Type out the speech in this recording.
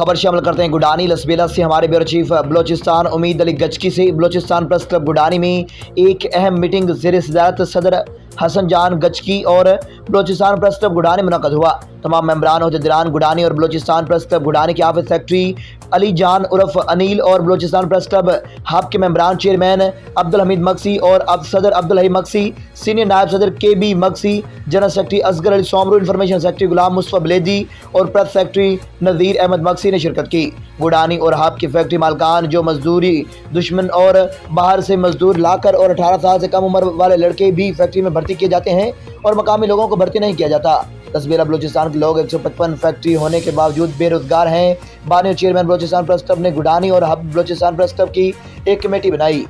خبر شامل کرتے ہیں گڈانی لسبیلا سے ہمارے بیورو چیف بلوچستان امید علی گچکی سے۔ بلوچستان پریس کلب گڈانی میں ایک اہم میٹنگ زیر صدارت صدر حسن جان گچکی اور بلوچستان پریس کلب گڈانی منعقد ہوا۔ تمام ممبران عہدیداران گڈانی اور بلوچستان پریس کلب گڈانی کے آفس سیکرٹری علی جان عرف انیل اور بلوچستان پریس کلب ہب کے ممبران چیئرمین عبدالحمید مکسی اور صدر عبدالحی مکسی، سینئر نائب صدر K B Maksi, general secretary Asghar Ali Soomro, information secretary Ghulam Mustafa Buledi اور پریس سیکرٹری نذیر احمد مکسی نے شرکت کی۔ گڈانی اور ہب کے فیکٹری مالکان جو مزدوری دشمن اور باہر سے مزدور لا کر اور 18 سال سے کم عمر والے لڑکے بھی فیکٹری میں بھرتی کیے جاتے ہیں اور مقامی لوگوں کو بھرتی نہیں کیا جاتا۔ لسبیلا بلوچستان کے لوگ 155 فیکٹری ہونے کے باوجود بے روزگار ہیں۔ بانی اور چیئرمین بلوچستان پریس کلب نے گڈانی اور ہب بلوچستان پریس کلب کی ایک کمیٹی بنائی۔